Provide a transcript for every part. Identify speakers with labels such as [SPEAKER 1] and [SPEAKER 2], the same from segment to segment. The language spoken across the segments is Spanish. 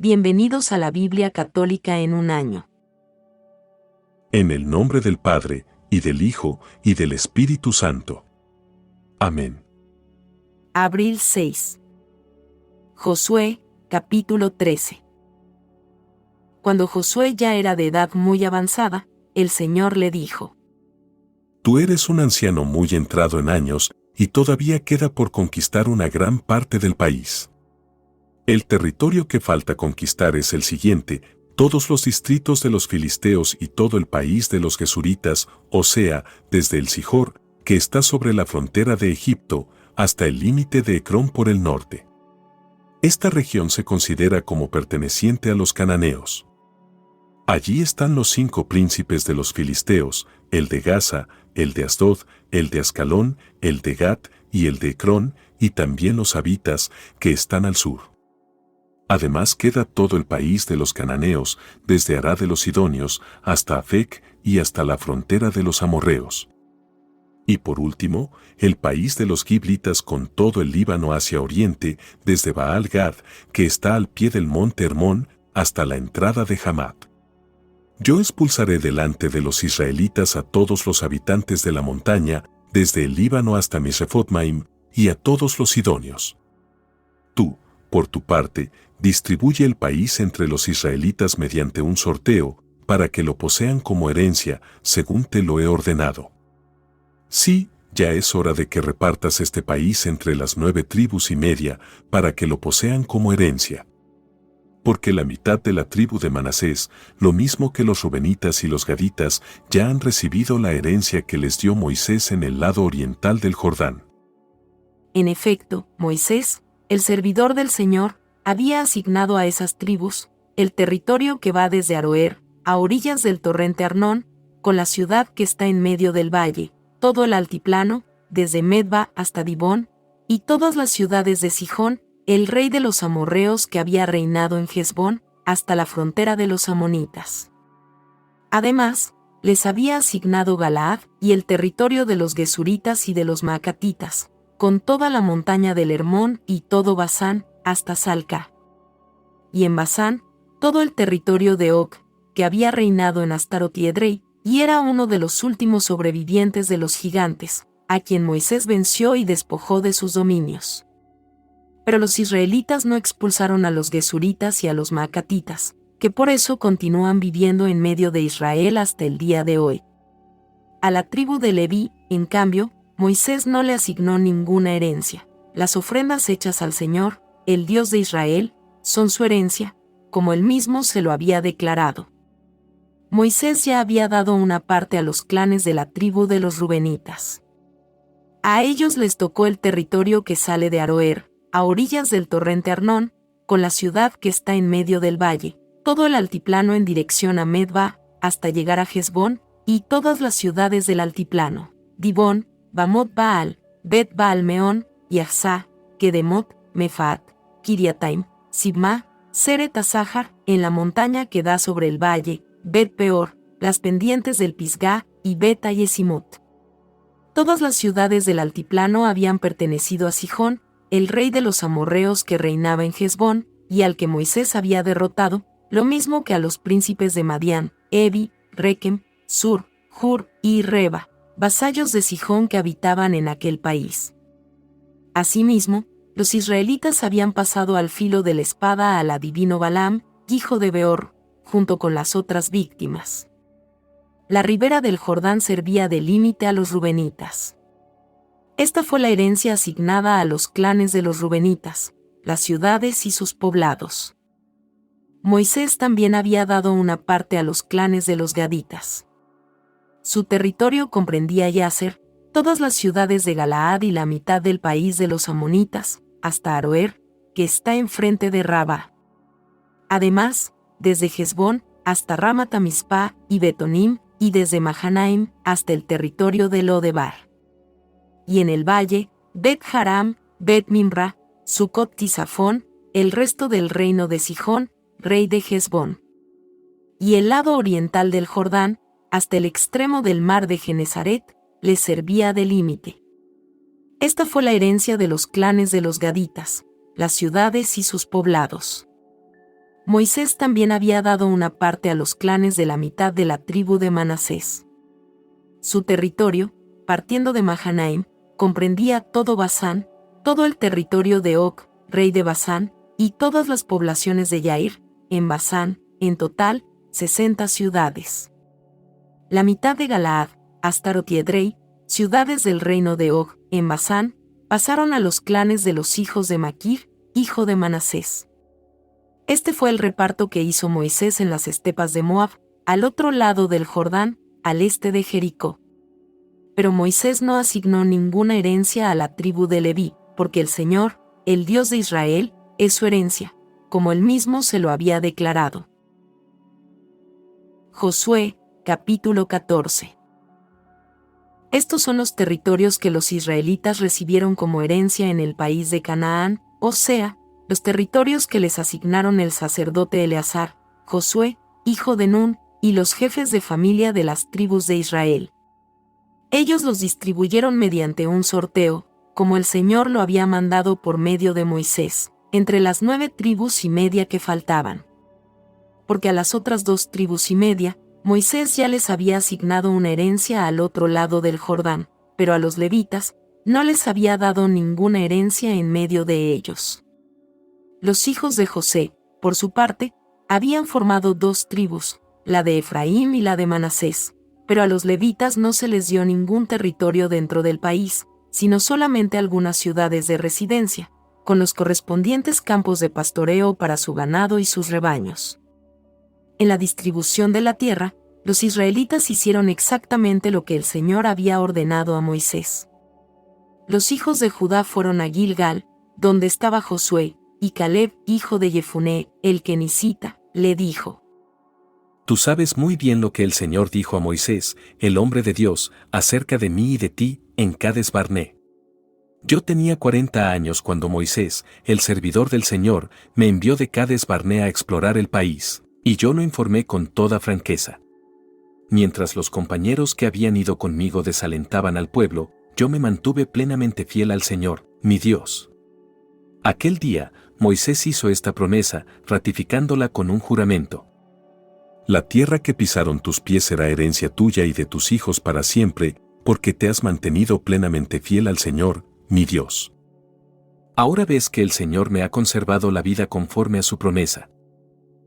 [SPEAKER 1] Bienvenidos a la Biblia Católica en un año.
[SPEAKER 2] En el nombre del Padre, y del Hijo, y del Espíritu Santo. Amén.
[SPEAKER 1] Abril 6. Josué, capítulo 13. Cuando Josué ya era de edad muy avanzada, el Señor le dijo:
[SPEAKER 2] Tú eres un anciano muy entrado en años, y todavía queda por conquistar una gran parte del país. El territorio que falta conquistar es el siguiente: todos los distritos de los filisteos y todo el país de los gesuritas, o sea, desde el Sihor, que está sobre la frontera de Egipto, hasta el límite de Ecrón por el norte. Esta región se considera como perteneciente a los cananeos. Allí están los 5 príncipes de los filisteos, el de Gaza, el de Asdod, el de Ascalón, el de Gat y el de Ecrón, y también los habitas, que están al sur. Además queda todo el país de los cananeos, desde Ará de los Sidonios hasta Afec y hasta la frontera de los amorreos. Y por último, el país de los giblitas con todo el Líbano hacia oriente, desde Baal-Gad, que está al pie del monte Hermón, hasta la entrada de Hamat. Yo expulsaré delante de los israelitas a todos los habitantes de la montaña, desde el Líbano hasta Misrefot-Maim, y a todos los sidonios. Tú, por tu parte, distribuye el país entre los israelitas mediante un sorteo, para que lo posean como herencia, según te lo he ordenado. Sí, ya es hora de que repartas este país entre las 9 tribus y media, para que lo posean como herencia. Porque la mitad de la tribu de Manasés, lo mismo que los rubenitas y los gaditas, ya han recibido la herencia que les dio Moisés en el lado oriental del Jordán.
[SPEAKER 1] En efecto, Moisés, el servidor del Señor, había asignado a esas tribus el territorio que va desde Aroer, a orillas del torrente Arnón, con la ciudad que está en medio del valle, todo el altiplano, desde Medba hasta Dibón, y todas las ciudades de Sihón, el rey de los amorreos que había reinado en Hesbón, hasta la frontera de los amonitas. Además, les había asignado Galaad y el territorio de los gesuritas y de los maacatitas, con toda la montaña del Hermón y todo Basán, hasta Salca. Y en Basán, todo el territorio de Og, que había reinado en Astarot y Edrei, y era uno de los últimos sobrevivientes de los gigantes, a quien Moisés venció y despojó de sus dominios. Pero los israelitas no expulsaron a los gesuritas y a los maacatitas, que por eso continúan viviendo en medio de Israel hasta el día de hoy. A la tribu de Leví, en cambio, Moisés no le asignó ninguna herencia. Las ofrendas hechas al Señor, el Dios de Israel, son su herencia, como él mismo se lo había declarado. Moisés ya había dado una parte a los clanes de la tribu de los rubenitas. A ellos les tocó el territorio que sale de Aroer, a orillas del torrente Arnón, con la ciudad que está en medio del valle, todo el altiplano en dirección a Medba, hasta llegar a Hesbón, y todas las ciudades del altiplano, Dibón, Bamot Baal, Bet Baal Meón, Yahzá, Kedemot, Mefaat, Kiriataim, Sibma, Seret Asahar, en la montaña que da sobre el valle, Bet Peor, las pendientes del Pisgá, y Bet Yesimot. Todas las ciudades del altiplano habían pertenecido a Sihón, el rey de los amorreos que reinaba en Hesbón, y al que Moisés había derrotado, lo mismo que a los príncipes de Madián, Evi, Rekem, Sur, Hur y Reba, vasallos de Sihón que habitaban en aquel país. Asimismo, los israelitas habían pasado al filo de la espada al adivino Balaam, hijo de Beor, junto con las otras víctimas. La ribera del Jordán servía de límite a los rubenitas. Esta fue la herencia asignada a los clanes de los rubenitas, las ciudades y sus poblados. Moisés también había dado una parte a los clanes de los gaditas. Su territorio comprendía Yaser, todas las ciudades de Galaad y la mitad del país de los amonitas, hasta Aroer, que está enfrente de Rabá. Además, desde Hesbón hasta Ramat-Mizpah y Betonim, y desde Mahanaim hasta el territorio de Lodebar. Y en el valle, Bet-Haram, Bet-Mimra, Sucot-Tisafón, el resto del reino de Sihón, rey de Hesbón. Y el lado oriental del Jordán, hasta el extremo del mar de Genesaret, les servía de límite. Esta fue la herencia de los clanes de los gaditas, las ciudades y sus poblados. Moisés también había dado una parte a los clanes de la mitad de la tribu de Manasés. Su territorio, partiendo de Mahanaim, comprendía todo Basán, todo el territorio de Og, rey de Basán, y todas las poblaciones de Yair, en Basán, en total, 60 ciudades. La mitad de Galaad, Astarot y Edrei, ciudades del reino de Og, en Basán, pasaron a los clanes de los hijos de Maquir, hijo de Manasés. Este fue el reparto que hizo Moisés en las estepas de Moab, al otro lado del Jordán, al este de Jericó. Pero Moisés no asignó ninguna herencia a la tribu de Leví, porque el Señor, el Dios de Israel, es su herencia, como él mismo se lo había declarado. Josué, capítulo 14. Estos son los territorios que los israelitas recibieron como herencia en el país de Canaán, o sea, los territorios que les asignaron el sacerdote Eleazar, Josué, hijo de Nun, y los jefes de familia de las tribus de Israel. Ellos los distribuyeron mediante un sorteo, como el Señor lo había mandado por medio de Moisés, entre las 9 tribus y media que faltaban. Porque a las otras 2 tribus y media, Moisés ya les había asignado una herencia al otro lado del Jordán, pero a los levitas no les había dado ninguna herencia en medio de ellos. Los hijos de José, por su parte, habían formado 2 tribus, la de Efraín y la de Manasés, pero a los levitas no se les dio ningún territorio dentro del país, sino solamente algunas ciudades de residencia, con los correspondientes campos de pastoreo para su ganado y sus rebaños. En la distribución de la tierra, los israelitas hicieron exactamente lo que el Señor había ordenado a Moisés. Los hijos de Judá fueron a Gilgal, donde estaba Josué, y Caleb, hijo de Jefuné, el kenisita, le dijo:
[SPEAKER 3] Tú sabes muy bien lo que el Señor dijo a Moisés, el hombre de Dios, acerca de mí y de ti, en Cades Barné. Yo tenía 40 años cuando Moisés, el servidor del Señor, me envió de Cades Barné a explorar el país, y yo lo informé con toda franqueza. Mientras los compañeros que habían ido conmigo desalentaban al pueblo, yo me mantuve plenamente fiel al Señor, mi Dios. Aquel día, Moisés hizo esta promesa, ratificándola con un juramento.
[SPEAKER 2] La tierra que pisaron tus pies será herencia tuya y de tus hijos para siempre, porque te has mantenido plenamente fiel al Señor, mi Dios.
[SPEAKER 3] Ahora ves que el Señor me ha conservado la vida conforme a su promesa.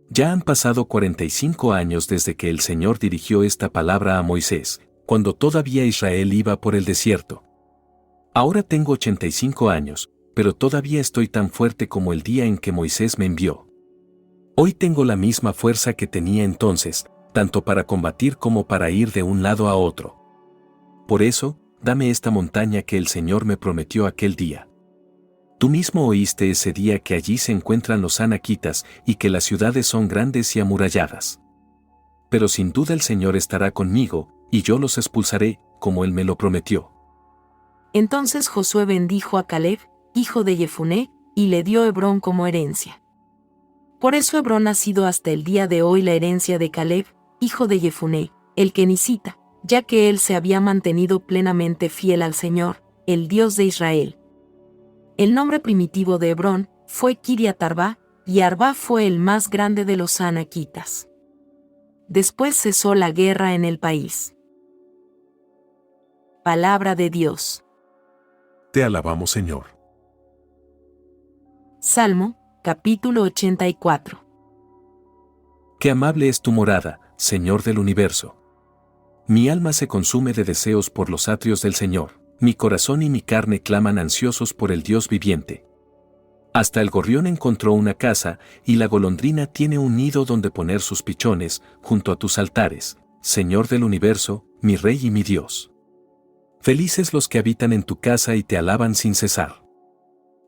[SPEAKER 3] Ya han pasado 45 años desde que el Señor dirigió esta palabra a Moisés, cuando todavía Israel iba por el desierto. Ahora tengo 85 años, pero todavía estoy tan fuerte como el día en que Moisés me envió. Hoy tengo la misma fuerza que tenía entonces, tanto para combatir como para ir de un lado a otro. Por eso, dame esta montaña que el Señor me prometió aquel día. Tú mismo oíste ese día que allí se encuentran los anaquitas y que las ciudades son grandes y amuralladas. Pero sin duda el Señor estará conmigo, y yo los expulsaré, como Él me lo prometió.
[SPEAKER 1] Entonces Josué bendijo a Caleb, hijo de Jefuné, y le dio Hebrón como herencia. Por eso Hebrón ha sido hasta el día de hoy la herencia de Caleb, hijo de Jefuné, el kenisita, ya que él se había mantenido plenamente fiel al Señor, el Dios de Israel. El nombre primitivo de Hebrón fue Kiriat Arba, y Arba fue el más grande de los anaquitas. Después cesó la guerra en el país. Palabra de Dios.
[SPEAKER 2] Te alabamos, Señor.
[SPEAKER 1] Salmo, capítulo 84.
[SPEAKER 3] Qué amable es tu morada, Señor del universo. Mi alma se consume de deseos por los atrios del Señor, mi corazón y mi carne claman ansiosos por el Dios viviente. Hasta el gorrión encontró una casa, y la golondrina tiene un nido donde poner sus pichones, junto a tus altares, Señor del universo, mi Rey y mi Dios. Felices los que habitan en tu casa y te alaban sin cesar.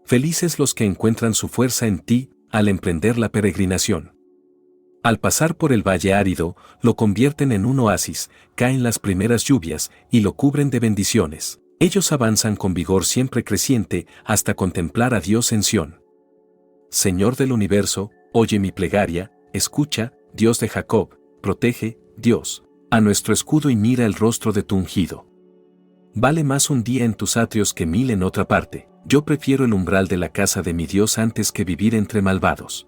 [SPEAKER 3] Felices los que encuentran su fuerza en ti, al emprender la peregrinación. Al pasar por el valle árido, lo convierten en un oasis, caen las primeras lluvias, y lo cubren de bendiciones. Ellos avanzan con vigor siempre creciente, hasta contemplar a Dios en Sión. Señor del universo, oye mi plegaria, escucha, Dios de Jacob, protege, Dios, a nuestro escudo y mira el rostro de tu ungido. Vale más un día en tus atrios que 1000 en otra parte. Yo prefiero el umbral de la casa de mi Dios antes que vivir entre malvados.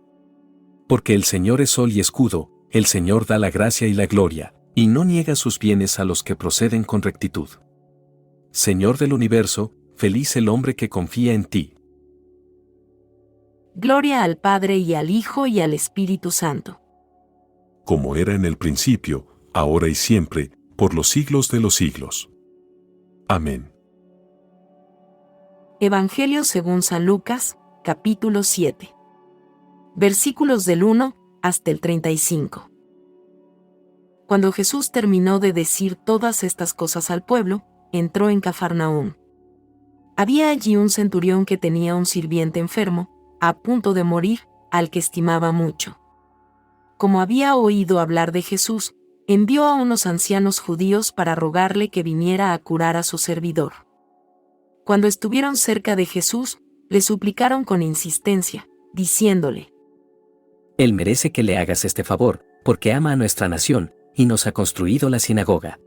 [SPEAKER 3] Porque el Señor es sol y escudo, el Señor da la gracia y la gloria, y no niega sus bienes a los que proceden con rectitud. Señor del universo, feliz el hombre que confía en ti.
[SPEAKER 1] Gloria al Padre y al Hijo y al Espíritu Santo.
[SPEAKER 2] Como era en el principio, ahora y siempre, por los siglos de los siglos. Amén.
[SPEAKER 1] Evangelio según San Lucas, capítulo 7. Versículos del 1 hasta el 35. Cuando Jesús terminó de decir todas estas cosas al pueblo, entró en Cafarnaúm. Había allí un centurión que tenía un sirviente enfermo, a punto de morir, al que estimaba mucho. Como había oído hablar de Jesús, envió a unos ancianos judíos para rogarle que viniera a curar a su servidor. Cuando estuvieron cerca de Jesús, le suplicaron con insistencia, diciéndole:
[SPEAKER 4] Él merece que le hagas este favor, porque ama a nuestra nación, y nos ha construido la sinagoga.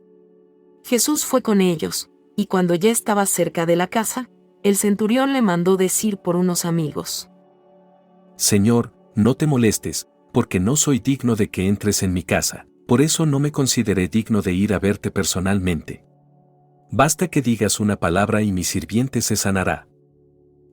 [SPEAKER 1] Jesús fue con ellos, y cuando ya estaba cerca de la casa, el centurión le mandó decir por unos amigos:
[SPEAKER 3] Señor, no te molestes, porque no soy digno de que entres en mi casa, por eso no me consideré digno de ir a verte personalmente. Basta que digas una palabra y mi sirviente se sanará.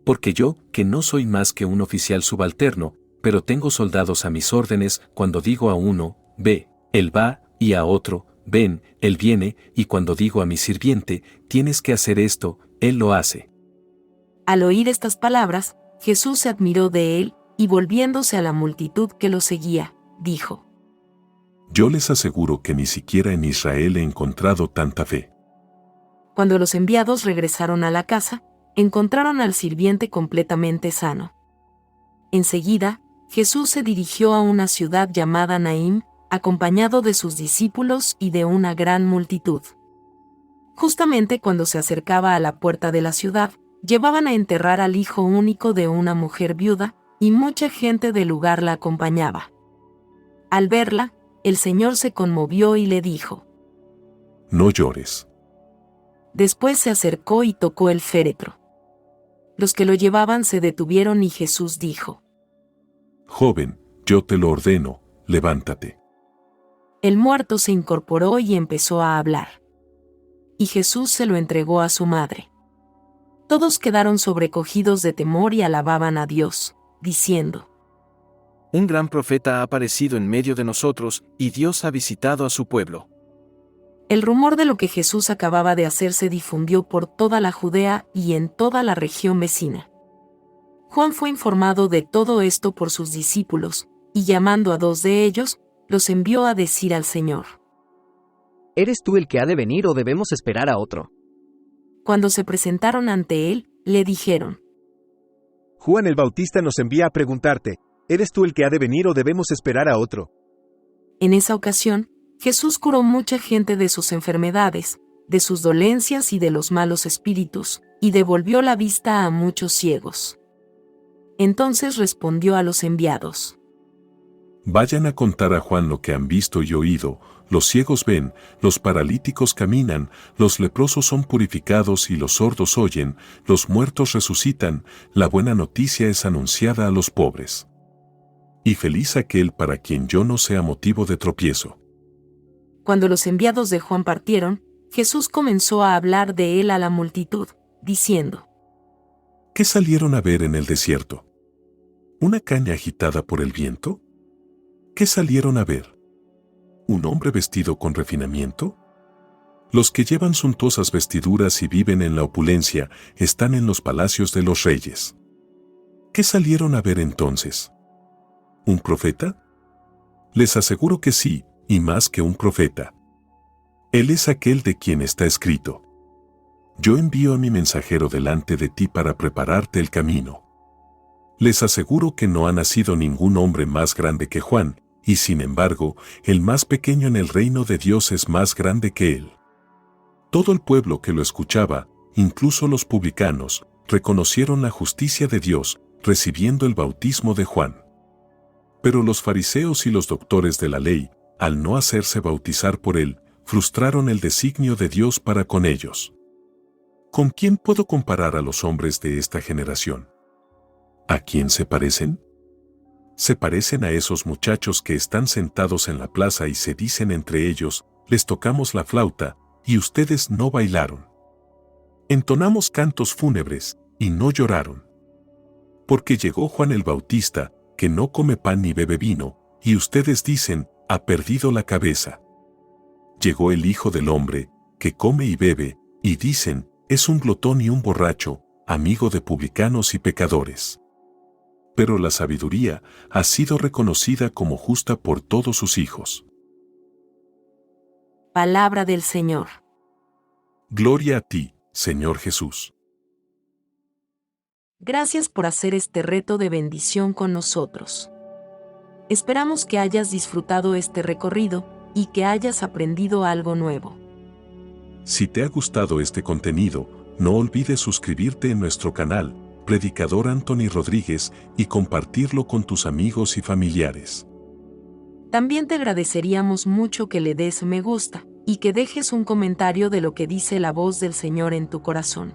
[SPEAKER 3] Porque yo, que no soy más que un oficial subalterno, pero tengo soldados a mis órdenes, cuando digo a uno, ve, él va, y a otro, ven, él viene, y cuando digo a mi sirviente, tienes que hacer esto, él lo hace.
[SPEAKER 1] Al oír estas palabras, Jesús se admiró de él, y volviéndose a la multitud que lo seguía, dijo:
[SPEAKER 2] Yo les aseguro que ni siquiera en Israel he encontrado tanta fe.
[SPEAKER 1] Cuando los enviados regresaron a la casa, encontraron al sirviente completamente sano. Enseguida, Jesús se dirigió a una ciudad llamada Naín, acompañado de sus discípulos y de una gran multitud. Justamente cuando se acercaba a la puerta de la ciudad, llevaban a enterrar al hijo único de una mujer viuda, y mucha gente del lugar la acompañaba. Al verla, el Señor se conmovió y le dijo:
[SPEAKER 2] No llores.
[SPEAKER 1] Después se acercó y tocó el féretro. Los que lo llevaban se detuvieron y Jesús dijo:
[SPEAKER 2] Joven, yo te lo ordeno, levántate.
[SPEAKER 1] El muerto se incorporó y empezó a hablar. Y Jesús se lo entregó a su madre. Todos quedaron sobrecogidos de temor y alababan a Dios, diciendo:
[SPEAKER 5] Un gran profeta ha aparecido en medio de nosotros, y Dios ha visitado a su pueblo.
[SPEAKER 1] El rumor de lo que Jesús acababa de hacer se difundió por toda la Judea y en toda la región vecina. Juan fue informado de todo esto por sus discípulos, y llamando a 2 de ellos, los envió a decir al Señor:
[SPEAKER 6] ¿Eres tú el que ha de venir o debemos esperar a otro?
[SPEAKER 1] Cuando se presentaron ante él, le dijeron:
[SPEAKER 7] Juan el Bautista nos envía a preguntarte, ¿eres tú el que ha de venir o debemos esperar a otro?
[SPEAKER 1] En esa ocasión, Jesús curó mucha gente de sus enfermedades, de sus dolencias y de los malos espíritus, y devolvió la vista a muchos ciegos. Entonces respondió a los enviados:
[SPEAKER 2] Vayan a contar a Juan lo que han visto y oído, los ciegos ven, los paralíticos caminan, los leprosos son purificados y los sordos oyen, los muertos resucitan, la buena noticia es anunciada a los pobres. Y feliz aquel para quien yo no sea motivo de tropiezo.
[SPEAKER 1] Cuando los enviados de Juan partieron, Jesús comenzó a hablar de él a la multitud, diciendo:
[SPEAKER 2] ¿Qué salieron a ver en el desierto? ¿Una caña agitada por el viento? ¿Qué salieron a ver? ¿Un hombre vestido con refinamiento? Los que llevan suntuosas vestiduras y viven en la opulencia están en los palacios de los reyes. ¿Qué salieron a ver entonces? ¿Un profeta? Les aseguro que sí, y más que un profeta. Él es aquel de quien está escrito: Yo envío a mi mensajero delante de ti para prepararte el camino. Les aseguro que no ha nacido ningún hombre más grande que Juan, y sin embargo, el más pequeño en el reino de Dios es más grande que él. Todo el pueblo que lo escuchaba, incluso los publicanos, reconocieron la justicia de Dios, recibiendo el bautismo de Juan. Pero los fariseos y los doctores de la ley, al no hacerse bautizar por él, frustraron el designio de Dios para con ellos. ¿Con quién puedo comparar a los hombres de esta generación? ¿A quién se parecen? Se parecen a esos muchachos que están sentados en la plaza y se dicen entre ellos, les tocamos la flauta, y ustedes no bailaron. Entonamos cantos fúnebres, y no lloraron. Porque llegó Juan el Bautista, que no come pan ni bebe vino, y ustedes dicen, ha perdido la cabeza. Llegó el Hijo del Hombre, que come y bebe, y dicen, es un glotón y un borracho, amigo de publicanos y pecadores. Pero la sabiduría ha sido reconocida como justa por todos sus hijos.
[SPEAKER 1] Palabra del Señor.
[SPEAKER 2] Gloria a ti, Señor Jesús.
[SPEAKER 1] Gracias por hacer este reto de bendición con nosotros. Esperamos que hayas disfrutado este recorrido y que hayas aprendido algo nuevo.
[SPEAKER 2] Si te ha gustado este contenido, no olvides suscribirte en nuestro canal, Predicador Anthony Rodríguez, y compartirlo con tus amigos y familiares.
[SPEAKER 1] También te agradeceríamos mucho que le des me gusta y que dejes un comentario de lo que dice la voz del Señor en tu corazón.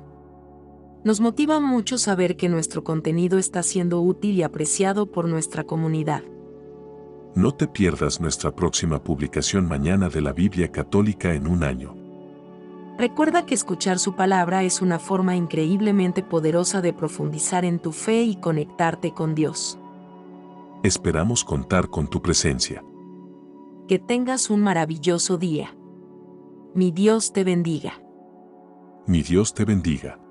[SPEAKER 1] Nos motiva mucho saber que nuestro contenido está siendo útil y apreciado por nuestra comunidad.
[SPEAKER 2] No te pierdas nuestra próxima publicación mañana de la Biblia Católica en un año.
[SPEAKER 1] Recuerda que escuchar su palabra es una forma increíblemente poderosa de profundizar en tu fe y conectarte con Dios.
[SPEAKER 2] Esperamos contar con tu presencia.
[SPEAKER 1] Que tengas un maravilloso día. Mi Dios te bendiga.
[SPEAKER 2] Mi Dios te bendiga.